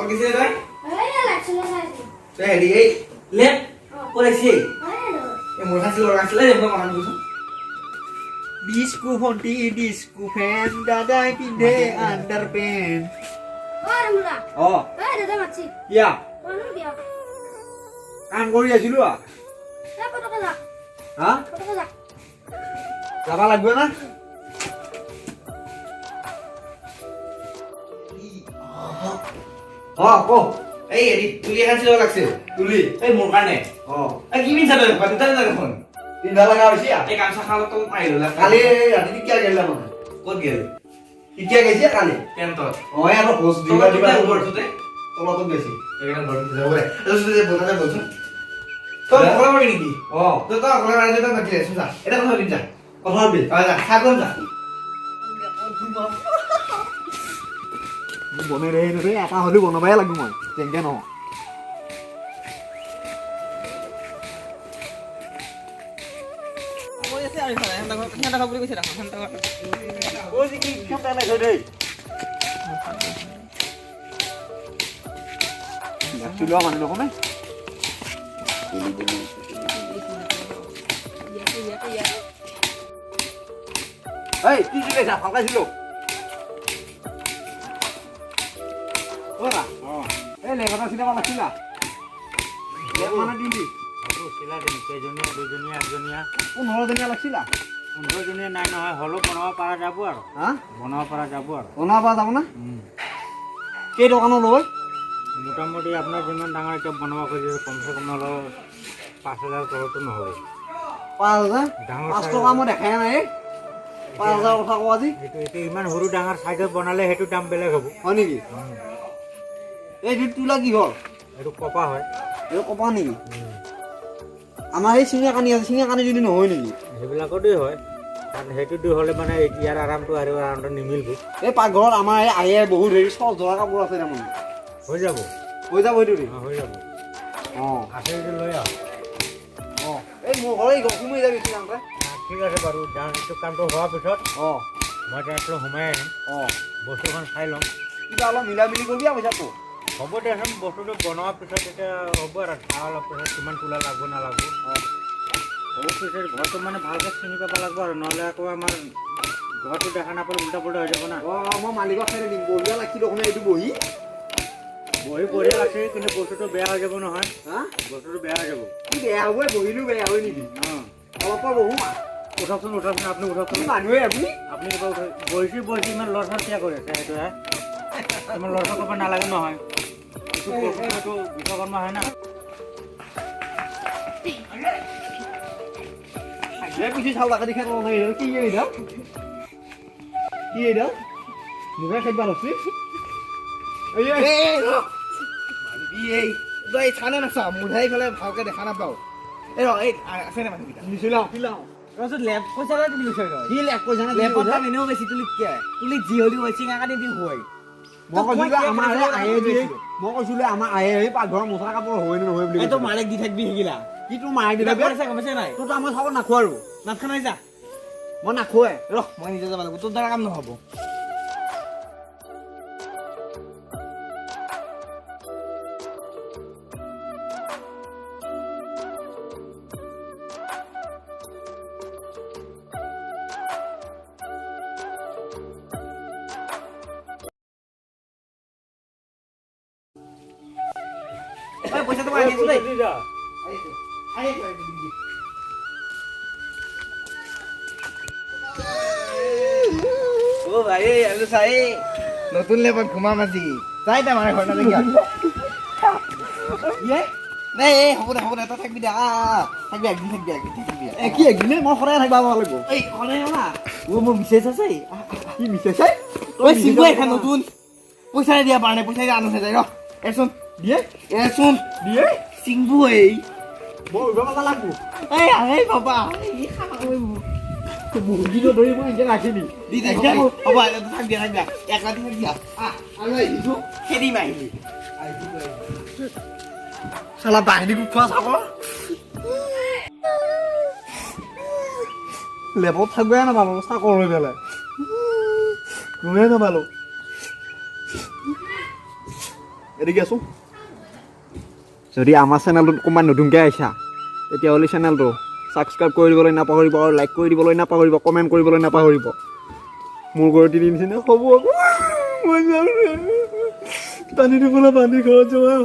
কল কিছে তই এই লাগছিলে চাইছি তই হেৰি এই লেপ কৰিছি এই এই মোৰ হাসি লগাছিলে মই মন কৰিছো ডিস্কো ফন্টি ডিস্কো ফ্যান দাদাই পিন্ধে আন্ডাৰপ্যান্ট ওৰে মুলা অ এই দাদা মাছি কিয়া কোন দিয়া কাম কৰি আছিলো এই পটকে যা হা পটকে যা যাবা লাগবে না কো এই হেৰি তুলি হাসি লগ লাগছে তুলি এই মোৰ কাৰণে অ এই কি মিছা তই পাতিতা না দেখোন পিন্ধা লাগা হৈছে এই কামচা খালত তো মাৰিলা কালি ৰাতি কিয়া গেলা মানে ক'ত গেল কিয়া গৈছে কালি টেন্টত অ আৰু পোষ্ট দিবা দিবা ঘৰটোতে তলতো গৈছে এইখন ঘৰটো যাব ৰে যদি বনালে বলছোন তই অকলে মাৰি নেকি অ তই অকলে মাৰি যা বাকি আছে যা এটা কথা দিন যা কথা বি যা খাগম যা বনে ৰে ৰে এটা হলি বনাবাই লাগব মই তেংকে ন মই আছে আৰু খানা খাব বুলি কৈছে ৰাখা খানা খাব ও জি কি কেমটা নাই দেই লাচিলো মানুহ কমে এই কি দিলে যা ফালকাইছিল ওরা এই লেখাটা সিনেমা লাগছিলা মানে দিলি চিলা দিম কেইজনীয়া দুজনীয়া একজনীয়া 15 দিন লাগছিলা 15 জনীয়া নাই নহয় হলো বনাব পৰা যাব আৰু হা বনাব পৰা যাব আৰু বনাবা যাব না কেই দোকানো লয় মোটামুটি আপোনাৰ যিমান ডাঙৰ এতিয়া বনাব খুজিছে কমচে কম হলেও 5000 তলতো নহ'ব 5000 ডাঙৰ 5 টকা মই দেখাই নাই 5000 কথা কোৱা আজি এইটো ইমান সৰু ডাঙৰ সাইজত বনালে সেইটো দাম বেলেগ হ'ব হয় নেকি এই তুলা কি হল এইটো কপা হয় এই কপা নেকি আমাৰ এই চিঙা কানি আছে চিঙা কানি যদি নহয় নেকি সেইবিলাকতেই হয় কাৰণ সেইটো দি হ'লে মানে ইয়াৰ আৰামটো আৰু আৰামটো নিমিলিব এই পাকঘৰত আমাৰ এই আহে বহুত হেৰি সব জৰা কাপোৰ আছে তাৰমানে হৈ যাব হৈ যাব এইটো হৈ যাব অঁ আছে যদি লৈ আহ অঁ এই মোৰ ঘৰ এই ঘুমাই যাবি চিনাংকে ঠিক আছে বাৰু এইটো কামটো হোৱাৰ পিছত অঁ মই তাতলৈ সোমাই আহিম অঁ বস্তুখন চাই ল'ম কিবা অলপ মিলা মিলি কৰিবি আৰু পইচাটো হ'ব দেচোন বস্তুটো বনোৱাৰ পিছত এতিয়া হ'ব আৰু চাহ অলপ পিছত কিমান তোলা লাগব নালাগব হ'ব পিছত ঘৰটো মানে ভালকৈ চিনি পাব লাগিব আৰু নহ'লে আকৌ আমাৰ ঘৰটো দেখা নাপালে উল্টা পুল্টা হৈ যাব না অঁ মই মালিকক খাই দিম বঢ়িয়া লাগছি দেখোন এইটো বহি বঢ়িয়া আছে কিন্তু বস্তুটো বেয়া হৈ যাব নহয় হা বস্তুটো বেয়া হৈ যাব কি বেয়া হ'বই বহিলেও বেয়া হয় নেকি অঁ অলপ বহু উঠকচোন আপুনি উঠকচোন মানুহে আপুনি আপুনি বহিছি ইমান লৰচৰ কিয় কৰি আছে সেইটো হে ইমান লৰচৰ কৰিব নালাগে নহয় এইটো বিশ্বকৰ্মা হয় না পিছি চাউল আগে দেখা নাই কি এইডাল কি এইডাল মুখে খাইবা লাগছি এই তই চানে নাচা মুধাই খালে ভালকে দেখা নাপাও এই ৰ এই আছে নে মানুহকেইটা নিছিলাও কিলাও ৰচোন লেপ পইচা লৈ দিলি কৈছ তই কি লেখ পইচা না লেপৰ দাম এনেও বেছি তুলি কিয় তুলি যি হ'লেও হয় চিঙা কাটি দি হয় মই কৈছিলো আমাৰ আহে দিয়ে মই কৈছিলো আমাৰ আহে পাকঘৰৰ মচলা কাপোৰ হয় নে নহয় বুলি এই তো মালেক দি থাকবি সেইগিলা কি তোৰ মায়ে দিলে পইচা গমছে নাই তোৰ আমাৰ চাব নাখোৱা আৰু নাট খানাই যা মই নাখোৱাই ৰহ মই নিজে যাব লাগিব তোৰ দ্বাৰা কাম নহ'ব পইচাটো মই আনি আছো দেই ও ভাই আলু চাই নতুন লেপত ঘুমাম আজি যাই তাৰ ঘৰ নাযায় ইয়ে নাই এই হ'ব দে তই থাকবি দে থাকবি একদিন থাকবি কি একদিনে মই সদায় থাকিব লাগিব এই সদায় না ও মোৰ মেছেজ আছে কি মিছে চাই ঐ চিম্পু এখন নতুন পইচা দিয়া পাৰা নাই পইচা আনো যায় ৰ এচোন দিয়ে এচোন দিয়ে চিম্পু এই মই উৰিব পাব লাগিব এই আহে বাবা মুৰ্গীটো ধৰি মই এতিয়া ৰাখিবি দি দে হ'ব থাকবি এক ৰাতি থাকবি আৰু আহিছো খেদি মাৰিলি চালা বাহিনী খোৱা চাব লেপত থাকবে নাপালো চাকৰ হৈ পেলাই গমেই নাপালো এদিকে আছো যদি আমাৰ চেনেলটোত কোনোবা নতুনকৈ আহিছা তেতিয়াহ'লে চেনেলটো ছাবস্ক্ৰাইব কৰি দিবলৈ নাপাহৰিব আৰু লাইক কৰি দিবলৈ নাপাহৰিব কমেণ্ট কৰিবলৈ নাপাহৰিব মোৰ ঘৰত তিনি নিচিনা হ'ব আকৌ মই যাম পানী দিবলৈ পানী ঘৰত যোৱা